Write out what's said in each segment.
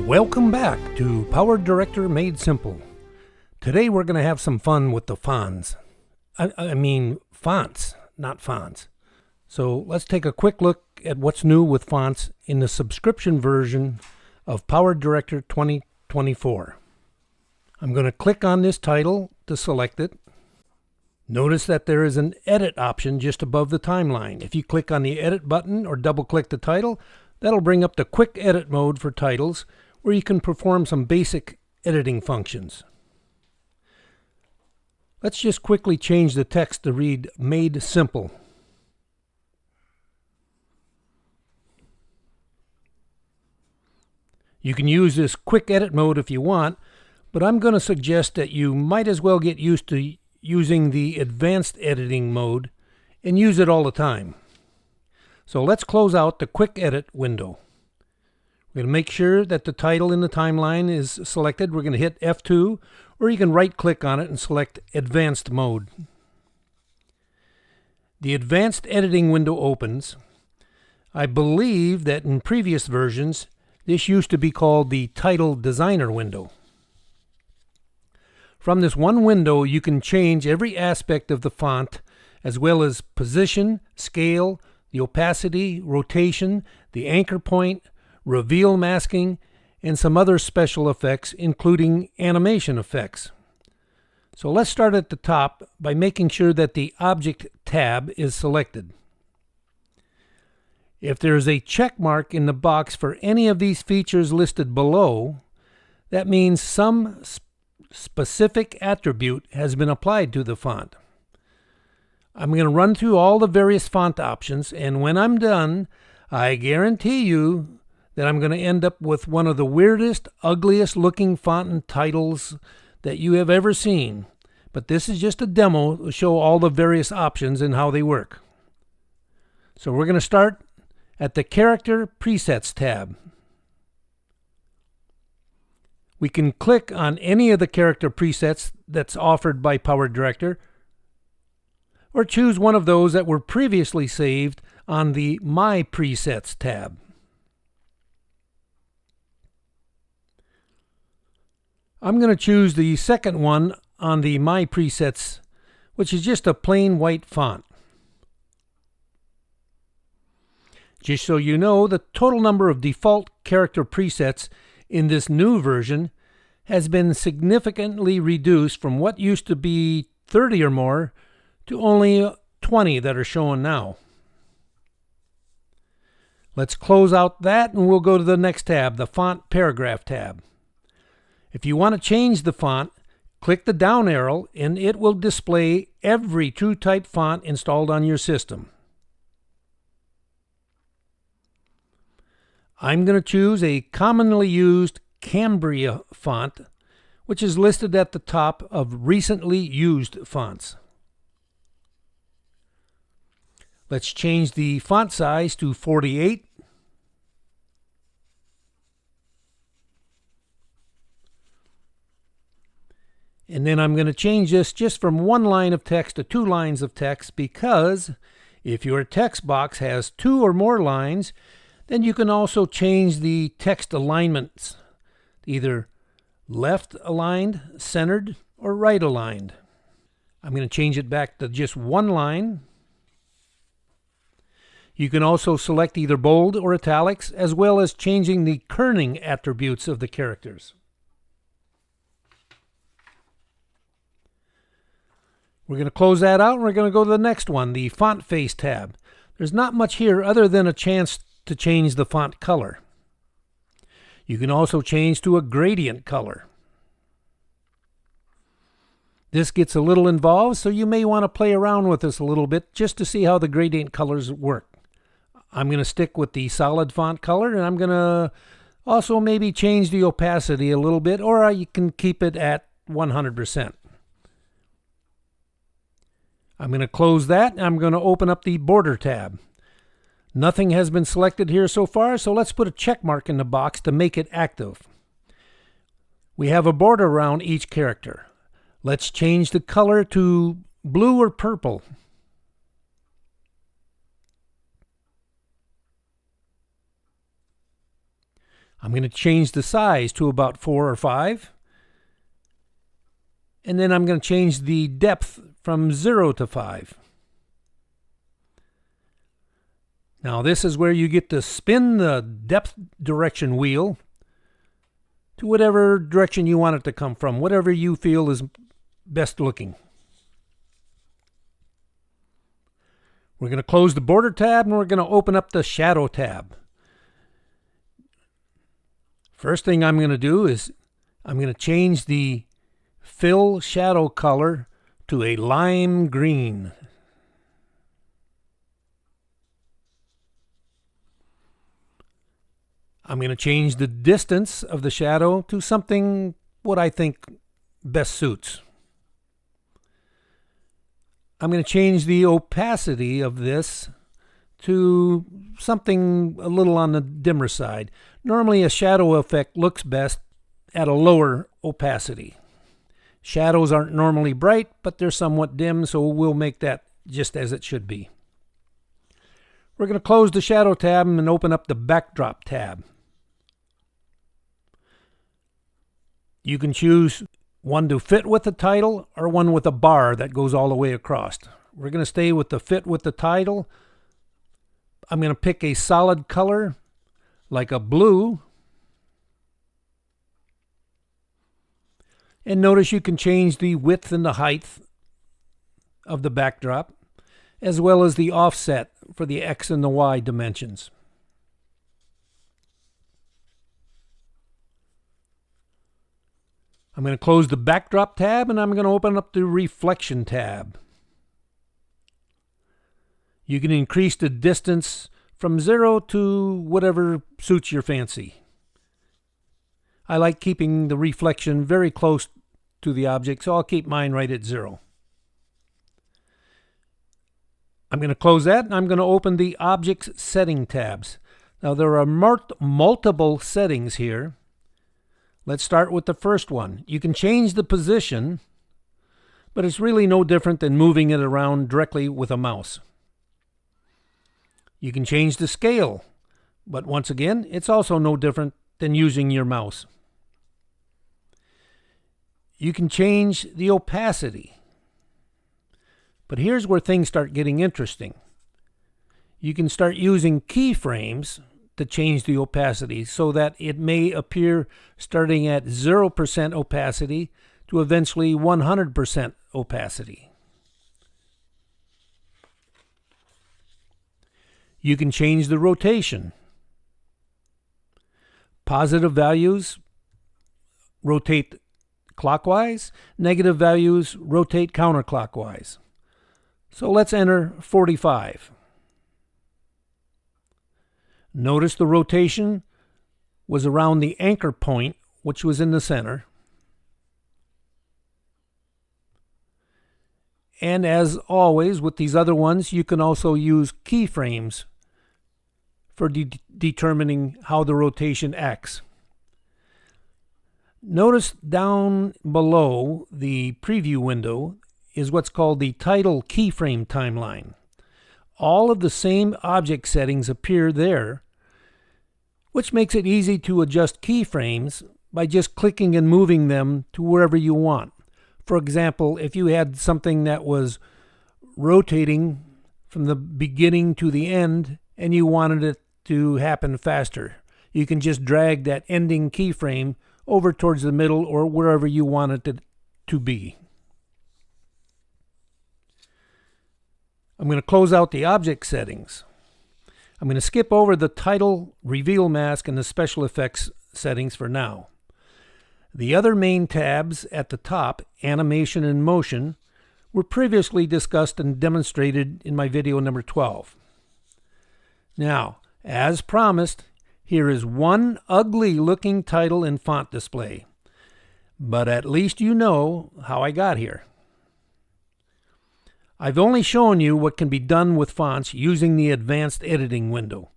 Welcome back to Power Director Made Simple. Today we're going to have some fun with the Fonz. I mean fonts, not fonts. So let's take a quick look at what's new with fonts in the subscription version of Power Director 2024. I'm going to click on this title to select it. Notice that there is an edit option just above the timeline. If you click on the edit button or double click the title, that'll bring up the quick edit mode for titles where you can perform some basic editing functions. Let's just quickly change the text to read Made Simple. You can use this quick edit mode if you want, but I'm going to suggest that you might as well get used to using the advanced editing mode and use it all the time. So let's close out the quick edit window. We're going to make sure that the title in the timeline is selected. We're going to hit F2, or you can right click on it and select advanced mode. The advanced editing window opens. I believe that in previous versions this used to be called the title designer window. From this one window you can change every aspect of the font, as well as position, scale, the opacity, rotation, the anchor point, reveal masking, and some other special effects, including animation effects. So let's start at the top by making sure that the Object tab is selected. If there is a check mark in the box for any of these features listed below, that means some specific attribute has been applied to the font. I'm going to run through all the various font options, and when I'm done, I guarantee you that I'm going to end up with one of the weirdest, ugliest looking font titles that you have ever seen. But this is just a demo to show all the various options and how they work. So we're going to start at the Character Presets tab. We can click on any of the character presets that's offered by Power Director, or choose one of those that were previously saved on the My Presets tab. I'm going to choose the second one on the My Presets, which is just a plain white font. Just so you know, the total number of default character presets in this new version has been significantly reduced from what used to be 30 or more to only 20 that are shown now. Let's close out that and we'll go to the next tab, the Font Paragraph tab. If you want to change the font, click the down arrow and it will display every TrueType font installed on your system. I'm going to choose a commonly used Cambria font, which is listed at the top of recently used fonts. Let's change the font size to 48. And then I'm going to change this just from one line of text to 2 lines of text, because if your text box has 2 or more lines, then you can also change the text alignments, either left aligned, centered, or right aligned. I'm going to change it back to just 1 line. You can also select either bold or italics, as well as changing the kerning attributes of the characters. We're going to close that out and we're going to go to the next one, the Font Face tab. There's not much here other than a chance to change the font color. You can also change to a gradient color. This gets a little involved, so you may want to play around with this a little bit just to see how the gradient colors work. I'm going to stick with the solid font color, and I'm going to also maybe change the opacity a little bit, or you can keep it at 100%. I'm going to close that, and I'm going to open up the Border tab. Nothing has been selected here so far, so let's put a check mark in the box to make it active. We have a border around each character. Let's change the color to blue or purple. I'm going to change the size to about 4 or 5. And then I'm going to change the depth from 0 to 5. Now this is where you get to spin the depth direction wheel to whatever direction you want it to come from, whatever you feel is best looking. We're going to close the border tab and we're going to open up the shadow tab. First thing I'm going to do is I'm going to change the fill shadow color to a lime green. I'm going to change the distance of the shadow to something what I think best suits. I'm going to change the opacity of this to something a little on the dimmer side. Normally a shadow effect looks best at a lower opacity. Shadows aren't normally bright, but they're somewhat dim, so we'll make that just as it should be. We're going to close the shadow tab and open up the backdrop tab. You can choose one to fit with the title or one with a bar that goes all the way across. We're going to stay with the fit with the title. I'm going to pick a solid color like a blue. And notice you can change the width and the height of the backdrop, as well as the offset for the X and the Y dimensions. I'm going to close the backdrop tab and I'm going to open up the reflection tab. You can increase the distance from 0 to whatever suits your fancy. I like keeping the reflection very close to the object, so I'll keep mine right at 0. I'm going to close that and I'm going to open the Objects Setting tabs. Now there are multiple settings here. Let's start with the first one. You can change the position, but it's really no different than moving it around directly with a mouse. You can change the scale, but once again, it's also no different than using your mouse. You can change the opacity. But here's where things start getting interesting. You can start using keyframes to change the opacity so that it may appear starting at 0% opacity to eventually 100% opacity. You can change the rotation. Positive values rotate clockwise, negative values rotate counterclockwise. So let's enter 45. Notice the rotation was around the anchor point, which was in the center. And as always with these other ones, you can also use keyframes for determining how the rotation acts. Notice down below the preview window is what's called the title keyframe timeline. All of the same object settings appear there, which makes it easy to adjust keyframes by just clicking and moving them to wherever you want. For example, if you had something that was rotating from the beginning to the end and you wanted it to happen faster, you can just drag that ending keyframe over towards the middle or wherever you want it to be. I'm going to close out the object settings. I'm going to skip over the title, reveal mask, and the special effects settings for now. The other main tabs at the top, animation and motion, were previously discussed and demonstrated in my video number 12. Now, as promised, here is one ugly looking title and font display. But at least you know how I got here. I've only shown you what can be done with fonts using the advanced editing window.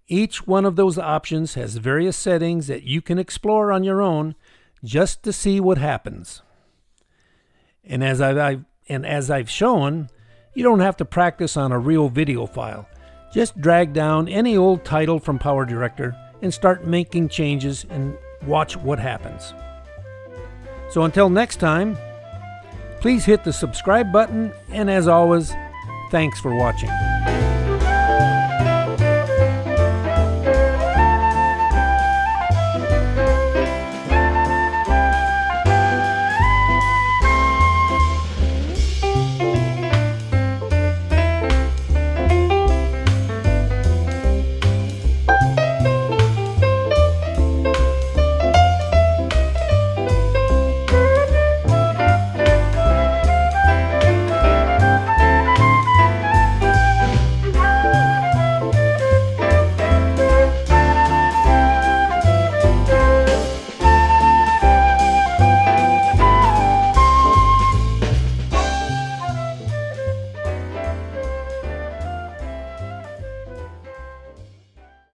Each one of those options has various settings that you can explore on your own just to see what happens. And as I've shown, you don't have to practice on a real video file. Just drag down any old title from PowerDirector and start making changes and watch what happens. So until next time, please hit the subscribe button, and as always, thanks for watching.